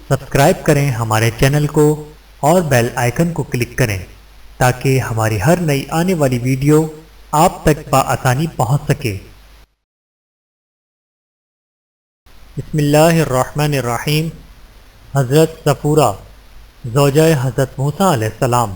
Subscribe کریں ہمارے channel کو اور بیل آئیکن کو کلک کریں تاکہ ہماری ہر نئی آنے والی ویڈیو آپ تک بآسانی پہنچ سکے۔ بسم اللہ الرحمن الرحیم۔ حضرت صفورہ زوجہ حضرت موسیٰ علیہ السلام۔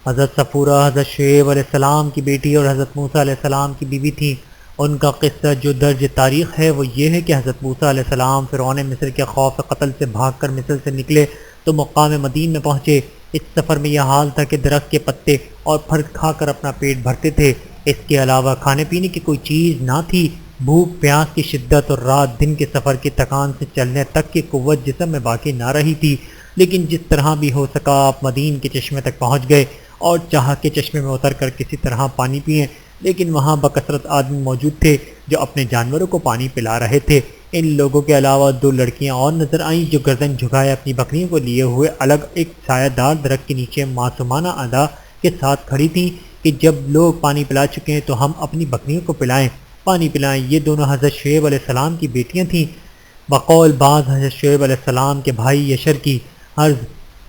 حضرت صفورہ حضرت شعیب علیہ السلام کی بیٹی اور حضرت موسیٰ علیہ السلام کی بیوی تھیں۔ ان کا قصہ جو درج تاریخ ہے وہ یہ ہے کہ حضرت موسیٰ علیہ السلام فرعون مصر کے خوف قتل سے بھاگ کر مصر سے نکلے تو مقام مدین میں پہنچے۔ اس سفر میں یہ حال تھا کہ درخت کے پتے اور پھل کھا کر اپنا پیٹ بھرتے تھے، اس کے علاوہ کھانے پینے کی کوئی چیز نہ تھی۔ بھوک پیاس کی شدت اور رات دن کے سفر کی تکان سے چلنے تک کی قوت جسم میں باقی نہ رہی تھی، لیکن جس طرح بھی ہو سکا آپ مدین کے چشمے تک پہنچ گئے اور چاہا کہ چشمے میں اتر کر کسی طرح پانی پئیں، لیکن وہاں بکثرت آدمی موجود تھے جو اپنے جانوروں کو پانی پلا رہے تھے۔ ان لوگوں کے علاوہ دو لڑکیاں اور نظر آئیں جو گردن جھکائے اپنی بکریوں کو لیے ہوئے الگ ایک سایہ دار درخت کے نیچے معصومانہ ادا کے ساتھ کھڑی تھیں کہ جب لوگ پانی پلا چکے ہیں تو ہم اپنی بکریوں کو پانی پلائیں۔ یہ دونوں حضرت شعیب علیہ السلام کی بیٹیاں تھیں۔ بقول بعض حضرت شعیب علیہ السلام کے بھائی یشر کی عرض،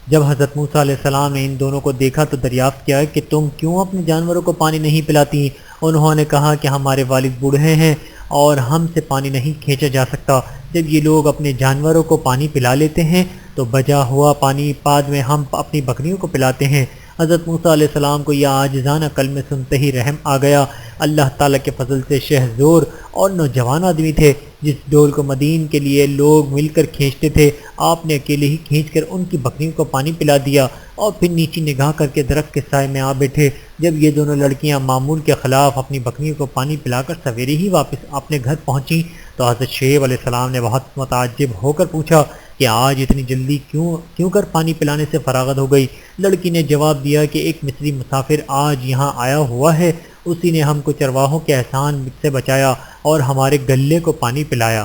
جب حضرت موسیٰ علیہ السلام نے ان دونوں کو دیکھا تو دریافت کیا کہ تم کیوں اپنے جانوروں کو پانی نہیں پلاتی؟ انہوں نے کہا کہ ہمارے والد بوڑھے ہیں اور ہم سے پانی نہیں کھینچا جا سکتا۔ جب یہ لوگ اپنے جانوروں کو پانی پلا لیتے ہیں تو بچا ہوا پانی بعد میں ہم اپنی بکریوں کو پلاتے ہیں۔ حضرت موسیٰ علیہ السلام کو یہ عاجزانہ کلمے سنتے ہی رحم آ گیا۔ اللہ تعالیٰ کے فضل سے شہزور اور نوجوان آدمی تھے۔ جس ڈول کو مدین کے لیے لوگ مل کر کھینچتے تھے، آپ نے اکیلے ہی کھینچ کر ان کی بکریوں کو پانی پلا دیا اور پھر نیچی نگاہ کر کے درخت کے سائے میں آ بیٹھے۔ جب یہ دونوں لڑکیاں معمول کے خلاف اپنی بکریوں کو پانی پلا کر سویرے ہی واپس اپنے گھر پہنچیں تو حضرت شعیب علیہ السلام نے بہت متعجب ہو کر پوچھا کہ آج اتنی جلدی کیوں کر پانی پلانے سے فراغت ہو گئی؟ لڑکی نے جواب دیا کہ ایک مصری مسافر آج یہاں آیا ہوا ہے، اسی نے ہم کو چرواہوں کے احسان سے بچایا اور ہمارے گلے کو پانی پلایا۔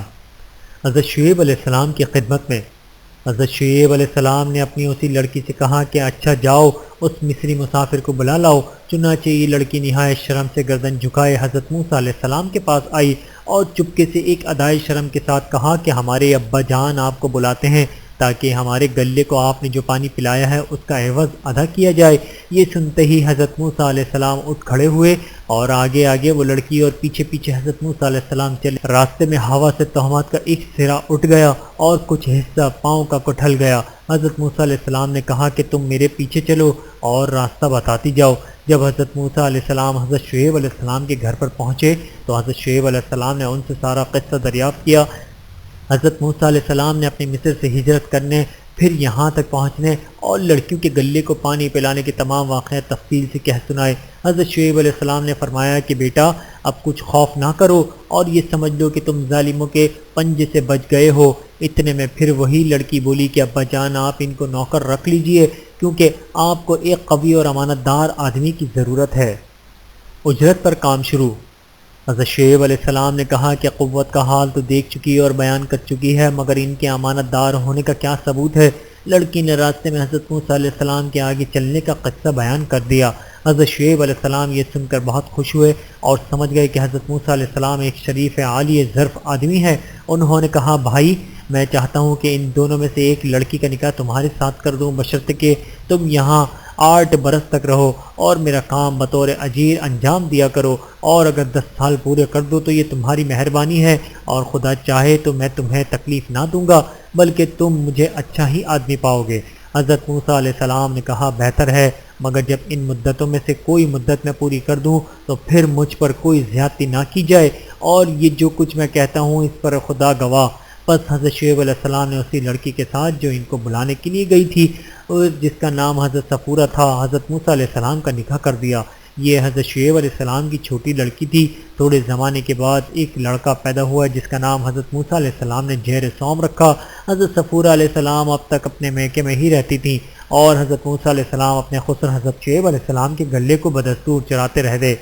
حضرت شعیب علیہ السلام کی خدمت میں حضرت شعیب علیہ السلام نے اپنی اسی لڑکی سے کہا کہ اچھا جاؤ اس مصری مسافر کو بلا لاؤ۔ چنانچہ یہ لڑکی نہایت شرم سے گردن جھکائے حضرت موسیٰ علیہ السلام کے پاس آئی اور چپکے سے ایک ادائے شرم کے ساتھ کہا کہ ہمارے ابا جان آپ کو بلاتے ہیں تاکہ ہمارے گلے کو آپ نے جو پانی پلایا ہے اس کا عوض ادا کیا جائے۔ یہ سنتے ہی حضرت موسیٰ علیہ السلام اٹھ کھڑے ہوئے اور آگے آگے وہ لڑکی اور پیچھے پیچھے حضرت موسیٰ علیہ السلام چلے۔ راستے میں ہوا سے تہمات کا ایک سرا اٹھ گیا اور کچھ حصہ پاؤں کا کٹھل گیا۔ حضرت موسیٰ علیہ السلام نے کہا کہ تم میرے پیچھے چلو اور راستہ بتاتی جاؤ۔ جب حضرت موسیٰ علیہ السلام حضرت شعیب علیہ السلام کے گھر پر پہنچے تو حضرت شعیب علیہ السلام نے ان سے سارا قصہ دریافت کیا۔ حضرت موسیٰ علیہ السلام نے اپنے مصر سے ہجرت کرنے، پھر یہاں تک پہنچنے اور لڑکیوں کے گلے کو پانی پلانے کے تمام واقعات تفصیل سے کہہ سنائے۔ حضرت شعیب علیہ السلام نے فرمایا کہ بیٹا اب کچھ خوف نہ کرو اور یہ سمجھ لو کہ تم ظالموں کے پنجے سے بچ گئے ہو۔ اتنے میں پھر وہی لڑکی بولی کہ ابا جان آپ ان کو نوکر رکھ لیجئے کیونکہ آپ کو ایک قوی اور امانت دار آدمی کی ضرورت ہے۔ اجرت پر کام شروع۔ حضرت شعیب علیہ السلام نے کہا کہ قوت کا حال تو دیکھ چکی اور بیان کر چکی ہے، مگر ان کے امانت دار ہونے کا کیا ثبوت ہے؟ لڑکی نے راستے میں حضرت موسیٰ علیہ السلام کے آگے چلنے کا قصہ بیان کر دیا۔ حضرت شعیب علیہ السلام یہ سن کر بہت خوش ہوئے اور سمجھ گئے کہ حضرت موسیٰ علیہ السلام ایک شریف عالی ظرف آدمی ہے۔ انہوں نے کہا بھائی میں چاہتا ہوں کہ ان دونوں میں سے ایک لڑکی کا نکاح تمہارے ساتھ کر دوں، بشرطے کہ تم یہاں 8 برس تک رہو اور میرا کام بطور اجیر انجام دیا کرو، اور اگر 10 سال پورے کر دو تو یہ تمہاری مہربانی ہے، اور خدا چاہے تو میں تمہیں تکلیف نہ دوں گا بلکہ تم مجھے اچھا ہی آدمی پاؤ گے۔ حضرت موسیٰ علیہ السلام نے کہا بہتر ہے، مگر جب ان مدتوں میں سے کوئی مدت میں پوری کر دوں تو پھر مجھ پر کوئی زیادتی نہ کی جائے، اور یہ جو کچھ میں کہتا ہوں اس پر خدا گواہ۔ پس حضرت شعیب علیہ السلام نے اسی لڑکی کے ساتھ جو ان کو بلانے کے لیے گئی تھی جس کا نام حضرت صفورہ تھا، حضرت موسیٰ علیہ السلام کا نکاح کر دیا۔ یہ حضرت شعیب علیہ السلام کی چھوٹی لڑکی تھی۔ تھوڑے زمانے کے بعد ایک لڑکا پیدا ہوا جس کا نام حضرت موسیٰ علیہ السلام نے زیر سوم رکھا۔ حضرت صفورہ علیہ السلام اب تک اپنے میکے میں ہی رہتی تھیں اور حضرت موسیٰ علیہ السلام اپنے خسر حضرت شعیب علیہ السلام کے گلے کو بدستور چراتے رہتے۔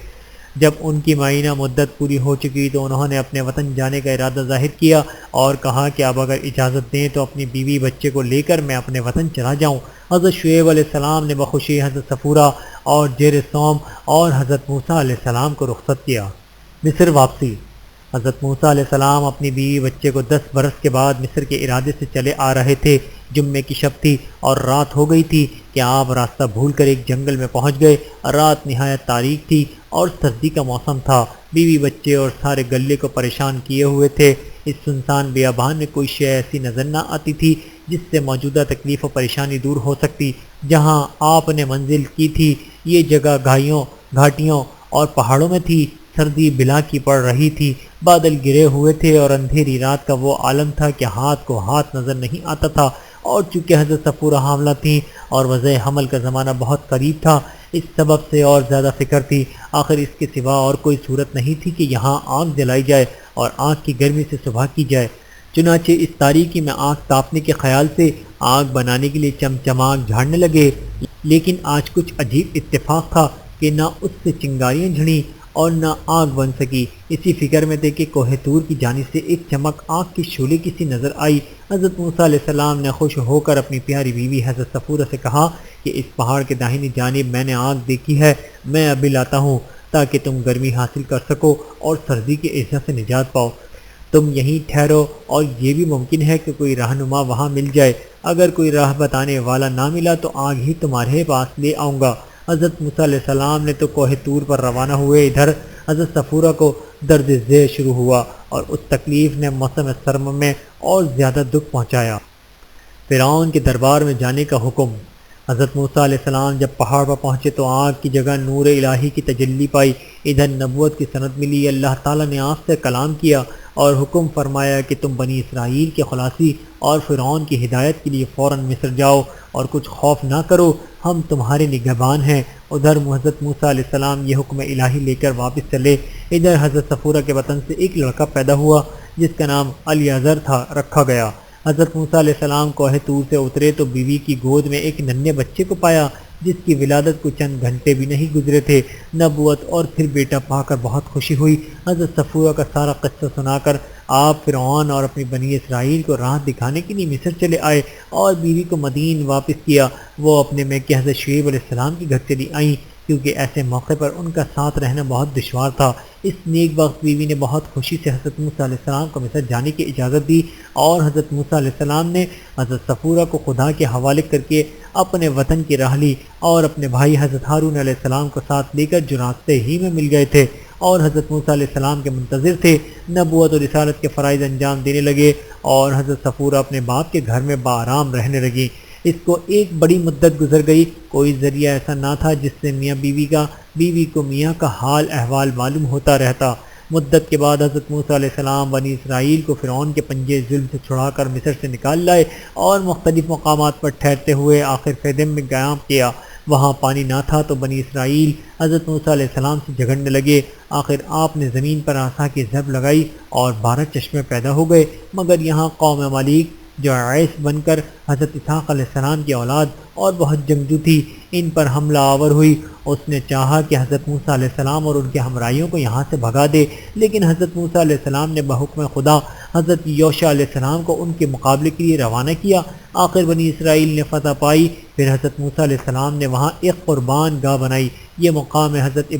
جب ان کی معینہ مدت پوری ہو چکی تو انہوں نے اپنے وطن جانے کا ارادہ ظاہر کیا اور کہا کہ اب اگر اجازت دیں تو اپنی بیوی بچے کو لے کر میں اپنے وطن چلا جاؤں۔ حضرت شعیب علیہ السلام نے بخوشی حضرت صفورہ اور زیر سوم اور حضرت موسیٰ علیہ السلام کو رخصت کیا۔ مصر واپسی۔ حضرت موسیٰ علیہ السلام اپنی بیوی بچے کو 10 برس کے بعد مصر کے ارادے سے چلے آ رہے تھے۔ جمعے کی شب تھی اور رات ہو گئی تھی کہ آپ راستہ بھول کر ایک جنگل میں پہنچ گئے۔ رات نہایت تاریک تھی اور سردی کا موسم تھا۔ بیوی بچے اور سارے گلے کو پریشان کیے ہوئے تھے۔ اس سنسان بیابان میں کوئی شے ایسی نظر نہ آتی تھی جس سے موجودہ تکلیف و پریشانی دور ہو سکتی۔ جہاں آپ نے منزل کی تھی یہ جگہ گھاٹیوں اور پہاڑوں میں تھی۔ سردی بلا کی پڑ رہی تھی، بادل گرے ہوئے تھے اور اندھیری رات کا وہ عالم تھا کہ ہاتھ کو ہاتھ نظر نہیں آتا تھا۔ اور چونکہ حضرت صفورہ حاملہ تھیں اور وضع حمل کا زمانہ بہت قریب تھا، اس سبب سے اور زیادہ فکر تھی۔ آخر اس کے سوا اور کوئی صورت نہیں تھی کہ یہاں آگ جلائی جائے اور آگ کی گرمی سے صبح کی جائے۔ چنانچہ اس تاریکی میں آگ تاپنے کے خیال سے آگ بنانے کے لیے چمچماگ جھاڑنے لگے، لیکن آج کچھ عجیب اتفاق تھا کہ نہ اس سے چنگاریاں جھڑیں اور نہ آگ بن سکی۔ اسی فکر میں تھے کہ کوہ طور کی جانب سے ایک چمک آگ کی شعلے کی سی نظر آئی۔ حضرت موسیٰ علیہ السلام نے خوش ہو کر اپنی پیاری بیوی حضرت صفورہ سے کہا کہ اس پہاڑ کے داہنی جانب میں نے آگ دیکھی ہے، میں ابھی لاتا ہوں تاکہ تم گرمی حاصل کر سکو اور سردی کے عذاب سے نجات پاؤ۔ تم یہیں ٹھہرو اور یہ بھی ممکن ہے کہ کوئی رہنما وہاں مل جائے۔ اگر کوئی راہ بتانے والا نہ ملا تو آگ ہی تمہارے پاس لے آؤں گا۔ حضرت موسیٰ علیہ السلام نے تو کوہ طور پر روانہ ہوئے، ادھر حضرت صفورہ کو درد ذیل شروع ہوا اور اس تکلیف نے موسم سرما میں اور زیادہ دکھ پہنچایا۔ فرعون کے دربار میں جانے کا حکم۔ حضرت موسیٰ علیہ السلام جب پہاڑ پر پہنچے تو آگ کی جگہ نور الہی کی تجلی پائی، ادھر نبوت کی سند ملی۔ اللہ تعالیٰ نے آپ سے کلام کیا اور حکم فرمایا کہ تم بنی اسرائیل کے خلاصی اور فرعون کی ہدایت کے لیے فوراً مصر جاؤ اور کچھ خوف نہ کرو، ہم تمہارے نگہبان ہیں۔ ادھر حضرت موسیٰ علیہ السلام یہ حکم الہی لے کر واپس چلے۔ ادھر حضرت صفورہ کے وطن سے ایک لڑکا پیدا ہوا جس کا نام الیعزر رکھا گیا۔ حضرت موسیٰ علیہ السلام کوہ طور سے اترے تو بیوی کی گود میں ایک ننھے بچے کو پایا جس کی ولادت کو چند گھنٹے بھی نہیں گزرے تھے۔ نبوت اور پھر بیٹا پا کر بہت خوشی ہوئی۔ حضرت صفورہ کا سارا قصہ سنا کر آپ فرعون اور اپنی بنی اسرائیل کو راہ دکھانے کے لیے مصر چلے آئے اور بیوی کو مدین واپس کیا۔ وہ اپنے میکے حضرت شعیب علیہ السلام کے گھر چلی آئیں کیونکہ ایسے موقع پر ان کا ساتھ رہنا بہت دشوار تھا۔ اس نیک بخت بیوی نے بہت خوشی سے حضرت موسیٰ علیہ السلام کو مصر جانے کی اجازت دی اور حضرت موسیٰ علیہ السلام نے حضرت صفورہ کو خدا کے حوالے کر کے اپنے وطن کی راہ لی اور اپنے بھائی حضرت ہارون علیہ السلام کو ساتھ لے کر جو راستے ہی میں مل گئے تھے اور حضرت موسیٰ علیہ السلام کے منتظر تھے، نبوت اور رسالت کے فرائض انجام دینے لگے اور حضرت صفورہ اپنے باپ کے گھر میں بآرام رہنے لگی۔ اس کو ایک بڑی مدت گزر گئی، کوئی ذریعہ ایسا نہ تھا جس سے میاں بیوی کو میاں کا حال احوال معلوم ہوتا رہتا۔ مدت کے بعد حضرت موسیٰ علیہ السلام بنی اسرائیل کو فرعون کے پنجے ظلم سے چھڑا کر مصر سے نکال لائے اور مختلف مقامات پر ٹھہرتے ہوئے آخر فیدم میں قیام کیا۔ وہاں پانی نہ تھا تو بنی اسرائیل حضرت موسیٰ علیہ السلام سے جھگڑنے لگے۔ آخر آپ نے زمین پر عصا کی ضرب لگائی اور 12 چشمے پیدا ہو گئے، مگر یہاں قوم مالیک جو عیس بن کر حضرت اسحاق علیہ السلام کی اولاد اور بہت جنگجو تھی، ان پر حملہ آور ہوئی۔ اس نے چاہا کہ حضرت موسیٰ علیہ السلام اور ان کے ہمراہیوں کو یہاں سے بھگا دے، لیکن حضرت موسیٰ علیہ السلام نے بحکم خدا حضرت یوشع علیہ السلام کو ان کے مقابلے کے لیے روانہ کیا۔ آخر بنی اسرائیل نے فتح پائی۔ پھر حضرت موسیٰ علیہ السلام نے وہاں ایک قربان گاہ بنائی۔ یہ مقام حضرت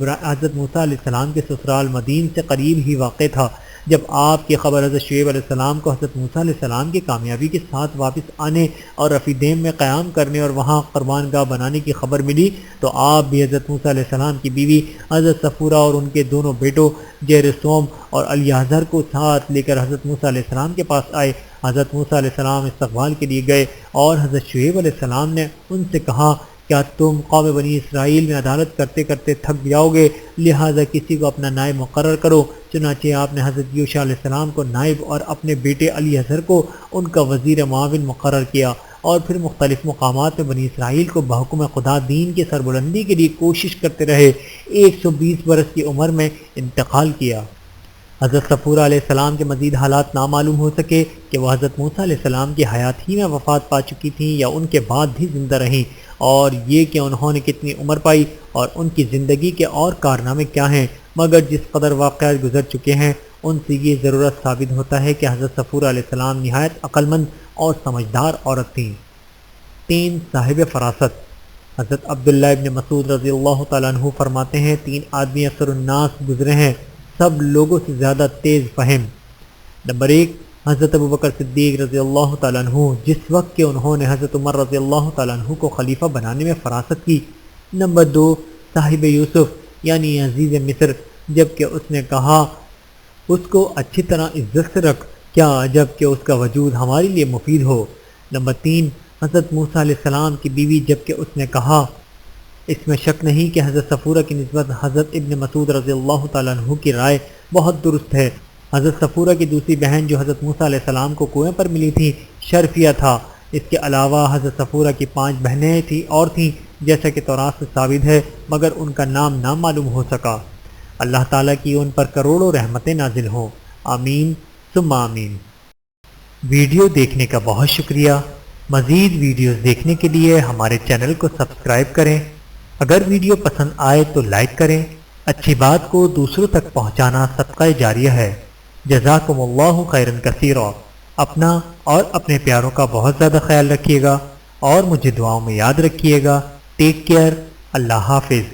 موسیٰ علیہ السلام کے سسرال مدین سے قریب ہی واقع تھا۔ جب آپ کی خبر حضرت شعیب علیہ السلام کو حضرت موسیٰ علیہ السلام کی کامیابی کے ساتھ واپس آنے اور رفیدیم میں قیام کرنے اور وہاں قربان گاہ بنانے کی خبر ملی تو آپ بھی حضرت موسیٰ علیہ السلام کی بیوی حضرت صفورہ اور ان کے دونوں بیٹوں جیرسوم اور الیعزر کو ساتھ لے کر حضرت موسیٰ علیہ السلام کے پاس آئے۔ حضرت موسیٰ علیہ السلام استقبال کے لیے گئے اور حضرت شعیب علیہ السلام نے ان سے کہا، کیا تم قوم بنی اسرائیل میں عدالت کرتے کرتے تھک جاؤ گے؟ لہٰذا کسی کو اپنا نائب مقرر کرو۔ چنانچہ آپ نے حضرت یوشع علیہ السلام کو نائب اور اپنے بیٹے الیعزر کو ان کا وزیر معاون مقرر کیا اور پھر مختلف مقامات میں بنی اسرائیل کو بحکم خدا دین کے سربلندی کے لیے کوشش کرتے رہے۔ 120 برس کی عمر میں انتقال کیا۔ حضرت صفورہ علیہ السلام کے مزید حالات نامعلوم ہو سکے کہ وہ حضرت موسیٰ علیہ السلام کی حیات ہی میں وفات پا چکی تھیں یا ان کے بعد بھی زندہ رہیں، اور یہ کہ انہوں نے کتنی عمر پائی اور ان کی زندگی کے اور کارنامے کیا ہیں، مگر جس قدر واقعات گزر چکے ہیں ان سے یہ ضرورت ثابت ہوتا ہے کہ حضرت صفورہ علیہ السلام نہایت عقل مند اور سمجھدار عورت تھیں۔ 3 صاحب فراست۔ حضرت عبداللہ ابن مسعود رضی اللہ تعالیٰ عنہ فرماتے ہیں، 3 آدمی اکثر الناس گزرے ہیں، سب لوگوں سے زیادہ تیز فہم۔ نمبر 1، حضرت ابوبکر صدیق رضی اللہ تعالیٰ عنہ جس وقت کہ انہوں نے حضرت عمر رضی اللہ تعالیٰ عنہ کو خلیفہ بنانے میں فراست کی۔ نمبر 2 صاحب یوسف یعنی عزیز مصر، جب کہ اس نے کہا اس کو اچھی طرح عزت سے رکھ، کیا جب کہ اس کا وجود ہمارے لیے مفید ہو۔ نمبر 3 حضرت موسیٰ علیہ السلام کی بیوی، جب کہ اس نے کہا اس میں شک نہیں کہ حضرت صفورہ کی نسبت حضرت ابن مسعود رضی اللہ تعالیٰ عنہ کی رائے بہت درست ہے۔ حضرت صفورہ کی دوسری بہن جو حضرت موسیٰ علیہ السلام کو کنویں پر ملی تھی شرفیہ تھا۔ اس کے علاوہ حضرت صفورہ کی 5 بہنیں اور تھیں جیسا کہ تورات سے ثابت ہے، مگر ان کا نام نہ معلوم ہو سکا۔ اللہ تعالیٰ کی ان پر کروڑوں رحمتیں نازل ہوں، آمین ثم آمین۔ ویڈیو دیکھنے کا بہت شکریہ۔ مزید ویڈیوز دیکھنے کے لیے ہمارے چینل کو سبسکرائب کریں۔ اگر ویڈیو پسند آئے تو لائک کریں۔ اچھی بات کو دوسروں تک پہنچانا صدقہ جاریہ ہے۔ جزاکم اللہ خیرا کثیرا۔ اپنا اور اپنے پیاروں کا بہت زیادہ خیال رکھیے گا اور مجھے دعاؤں میں یاد رکھیے گا۔ Take care. اللہ حافظ۔